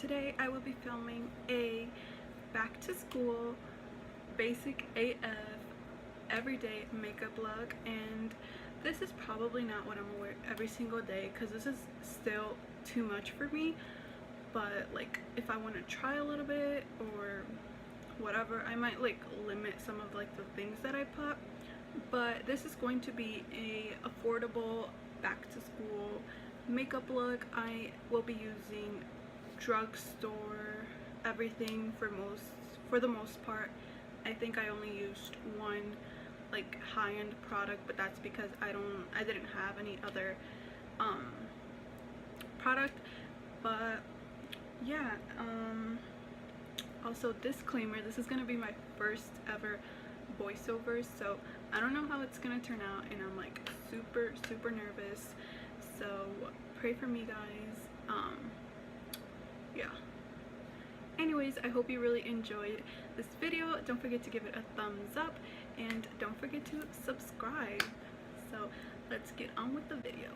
today I will be filming a back to school basic AF everyday makeup look, and this is probably not what I'm gonna wear every single day because this is still too much for me, but like if I want to try a little bit or whatever, I might like limit some of like the things that I put. But this is going to be a affordable back to school makeup look. I will be using drugstore everything for the most part. I think I only used one like high-end product, but that's because I didn't have any other product. But yeah, also disclaimer, this is gonna be my first ever voiceover, so I don't know how it's gonna turn out, and I'm like super nervous, so pray for me, guys. Yeah, anyways, I hope you really enjoyed this video. Don't forget to give it a thumbs up and don't forget to subscribe. So let's get on with the video.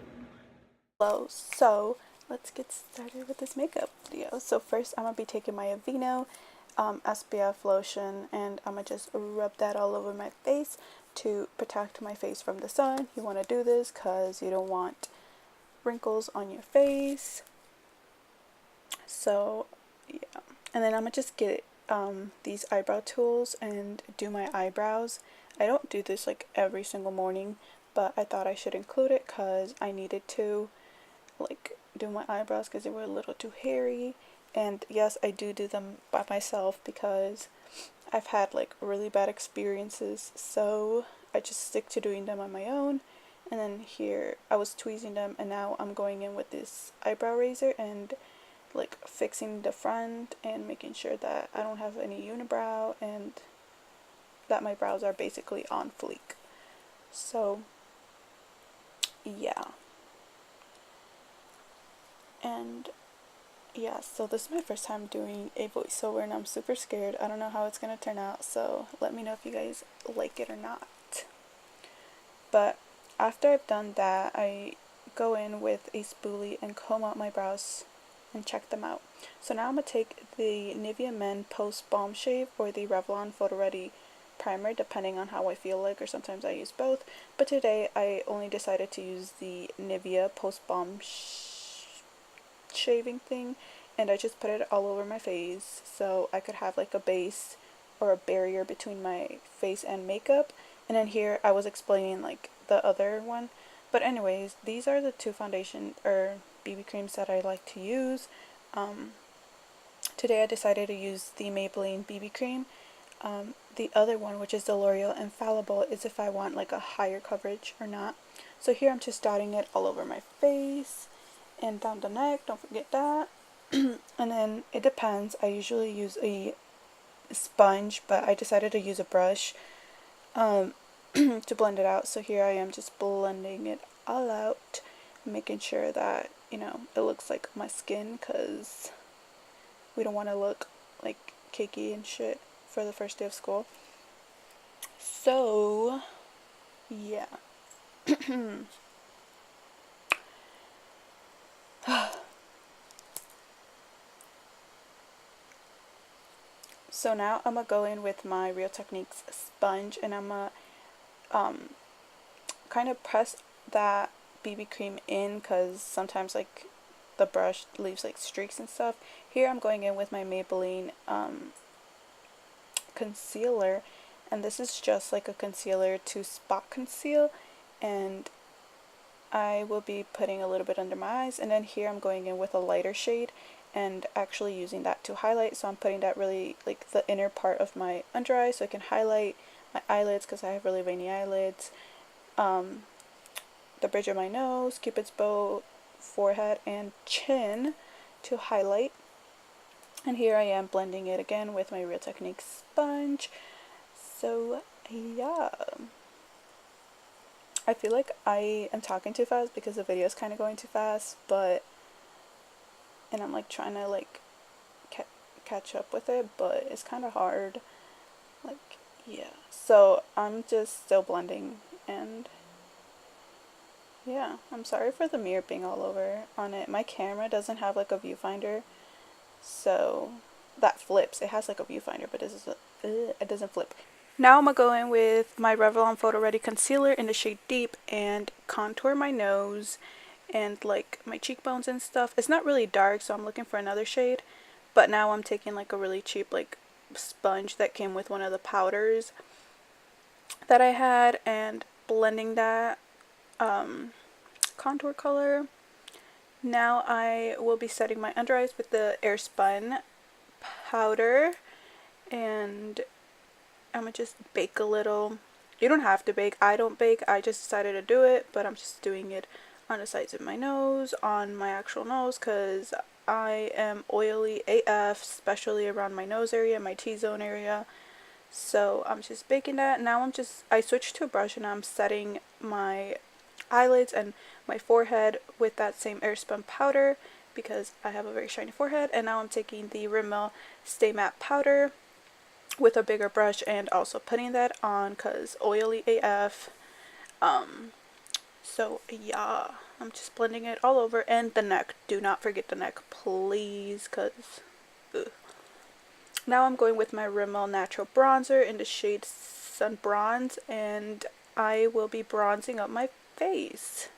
Hello, so let's get started with this makeup video. So first I'm gonna be taking my Aveeno SPF lotion, and I'm gonna just rub that all over my face to protect my face from the sun. You want to do this because you don't want wrinkles on your face. So yeah, and then I'm gonna just get these eyebrow tools and do my eyebrows. I don't do this like every single morning, but I thought I should include it because I needed to like do my eyebrows because they were a little too hairy. And yes, I do them by myself because I've had like really bad experiences, so I just stick to doing them on my own. And then here I was tweezing them, and now I'm going in with this eyebrow razor and like fixing the front and making sure that I don't have any unibrow and that my brows are basically on fleek. So yeah, and yeah, so this is my first time doing a voiceover and I'm super scared. I don't know how it's gonna turn out, so let me know if you guys like it or not. But after I've done that, I go in with a spoolie and comb out my brows and check them out. So now I'm gonna take the Nivea Men Post Balm Shave or the Revlon Photo Ready primer, depending on how I feel like, or sometimes I use both. But today I only decided to use the Nivea Post Balm shaving thing, and I just put it all over my face so I could have like a base or a barrier between my face and makeup. And then here I was explaining like the other one, but anyways, these are the two foundation or BB creams that I like to use. Today I decided to use the Maybelline BB cream. The other one, which is the L'Oreal Infallible, is if I want like a higher coverage or not. So here I'm just dotting it all over my face and down the neck, don't forget that. And then it depends, I usually use a sponge, but I decided to use a brush to blend it out. So here I am just blending it all out, making sure that, you know, it looks like my skin, because we don't want to look like cakey and shit for the first day of school. So yeah. So now I'm gonna go in with my Real Techniques sponge, and I'm gonna kind of press that BB cream in, because sometimes like the brush leaves like streaks and stuff. Here I'm going in with my Maybelline concealer, and this is just like a concealer to spot conceal, and I will be putting a little bit under my eyes. And then here I'm going in with a lighter shade and actually using that to highlight. So I'm putting that really like the inner part of my under eye so I can highlight my eyelids, because I have really veiny eyelids, the bridge of my nose, Cupid's bow, forehead, and chin to highlight. And here I am blending it again with my Real Techniques sponge. So yeah, I feel like I am talking too fast because the video is kind of going too fast, and I'm like trying to like catch up with it, but it's kind of hard. Like, yeah, so I'm just still blending, and yeah, I'm sorry for the mirror being all over on it. My camera doesn't have like a viewfinder, So that flips. It has like a viewfinder, but it doesn't flip. Now I'm going to go in with my Revlon Photo Ready Concealer in the shade Deep and contour my nose and like my cheekbones and stuff. It's not really dark, so I'm looking for another shade. But now I'm taking like a really cheap like sponge that came with one of the powders that I had and blending that contour color. Now I will be setting my under eyes with the Airspun powder, and I'm gonna just bake a little. You don't have to bake. I don't bake. I just decided to do it, but I'm just doing it on the sides of my nose, on my actual nose, because I am oily AF, especially around my nose area, my T-zone area. So I'm just baking that. Now I switched to a brush and I'm setting my eyelids and my forehead with that same Airspun powder because I have a very shiny forehead. And now I'm taking the Rimmel Stay Matte powder with a bigger brush and also putting that on because oily AF. So yeah, I'm just blending it all over. And the neck, do not forget the neck, please, because now I'm going with my Rimmel Natural Bronzer in the shade Sun Bronze, and I will be bronzing up my face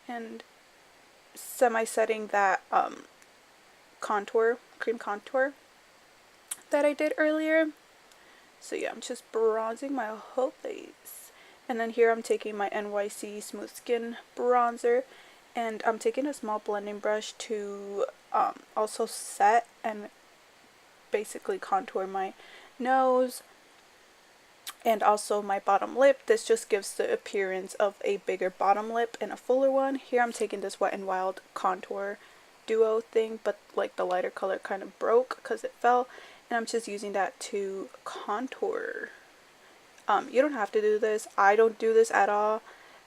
and semi-setting that cream contour that I did earlier. So yeah, I'm just bronzing my whole face. And then here I'm taking my NYC Smooth Skin Bronzer, and I'm taking a small blending brush to also set and basically contour my nose and also my bottom lip. This just gives the appearance of a bigger bottom lip and a fuller one. Here I'm taking this Wet n Wild contour duo thing, but like the lighter color kind of broke because it fell, and I'm just using that to contour. You don't have to do this. I don't do this at all,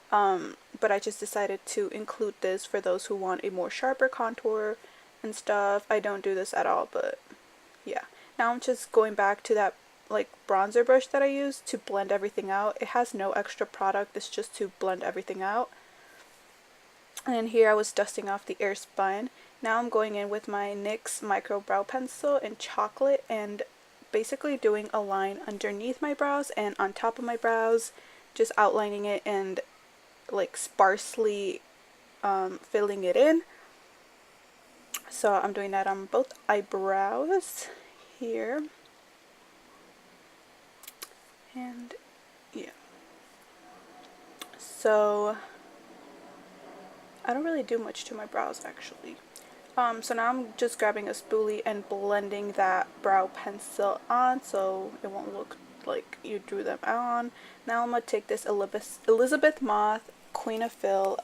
but I just decided to include this for those who want a more sharper contour and stuff. I don't do this at all, but yeah. Now I'm just going back to that like bronzer brush that I used to blend everything out. It has no extra product. It's just to blend everything out. And then here I was dusting off the Airspun. Now I'm going in with my NYX Micro Brow Pencil in chocolate and basically doing a line underneath my brows and on top of my brows, just outlining it and like sparsely filling it in. So I'm doing that on both eyebrows here. And yeah. So I don't really do much to my brows actually. So now I'm just grabbing a spoolie and blending that brow pencil on so it won't look like you drew them on. Now I'm going to take this Elizabeth Moth Queen of Fill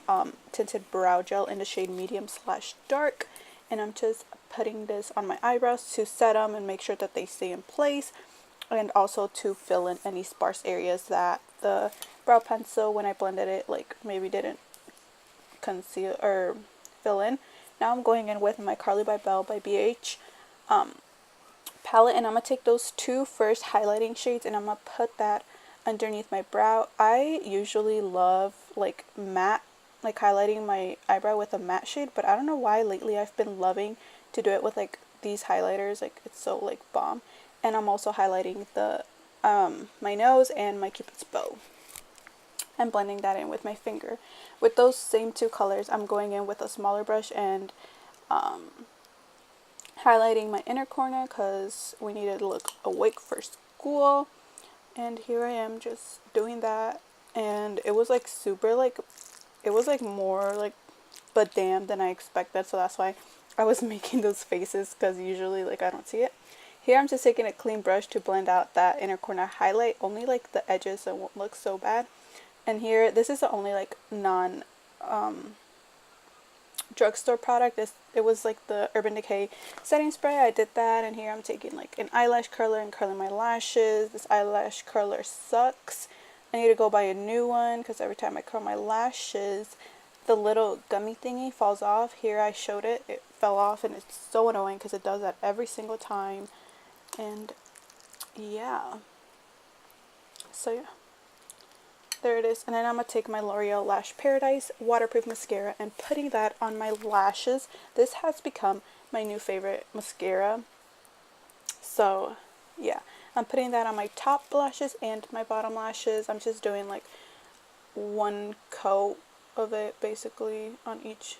tinted brow gel in the shade medium/dark, and I'm just putting this on my eyebrows to set them and make sure that they stay in place, and also to fill in any sparse areas that the brow pencil, when I blended it, like maybe didn't conceal or fill in. Now I'm going in with my Carly by Belle by BH palette, and I'm going to take those two first highlighting shades and I'm going to put that underneath my brow. I usually love like matte, like highlighting my eyebrow with a matte shade, but I don't know why lately I've been loving to do it with like these highlighters. Like it's so like bomb. And I'm also highlighting the my nose and my Cupid's bow and blending that in with my finger. With those same two colors, I'm going in with a smaller brush and highlighting my inner corner because we needed to look awake for school. And here I am just doing that, and it was like super like, it was like more like but damn than I expected, so that's why I was making those faces because usually like I don't see it. Here I'm just taking a clean brush to blend out that inner corner highlight, only like the edges, so it won't look so bad. And here, this is the only like non drugstore product. It was like the Urban Decay setting spray. I did that, and here I'm taking like an eyelash curler and curling my lashes. This eyelash curler sucks. I need to go buy a new one because every time I curl my lashes, the little gummy thingy falls off. Here I showed it. It fell off, and it's so annoying because it does that every single time. And yeah. So yeah. There it is. And then I'm going to take my L'Oreal Lash Paradise waterproof mascara and putting that on my lashes. This has become my new favorite mascara. So yeah, I'm putting that on my top lashes and my bottom lashes. I'm just doing like one coat of it basically on each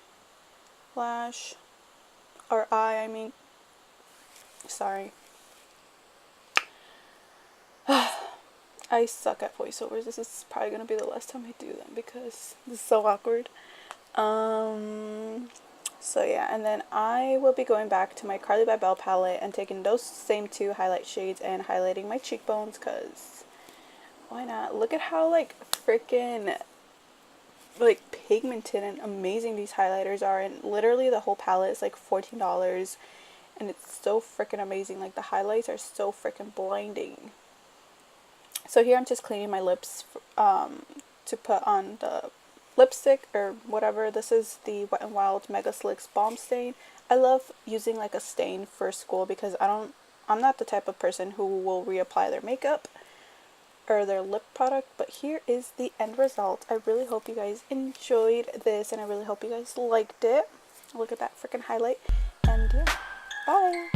lash, or eye, I mean. Sorry. I suck at voiceovers. This is probably gonna be the last time I do them because this is so awkward. So yeah, and then I will be going back to my Carly by Bell palette and taking those same two highlight shades and highlighting my cheekbones, because why not? Look at how like freaking like pigmented and amazing these highlighters are, and literally the whole palette is like $14 and it's so freaking amazing. Like the highlights are so freaking blinding. So here I'm just cleaning my lips to put on the lipstick or whatever. This is the Wet n Wild Mega Slicks Balm Stain. I love using like a stain for school because I'm not the type of person who will reapply their makeup or their lip product, but here is the end result. I really hope you guys enjoyed this and I really hope you guys liked it. Look at that freaking highlight, and yeah, bye.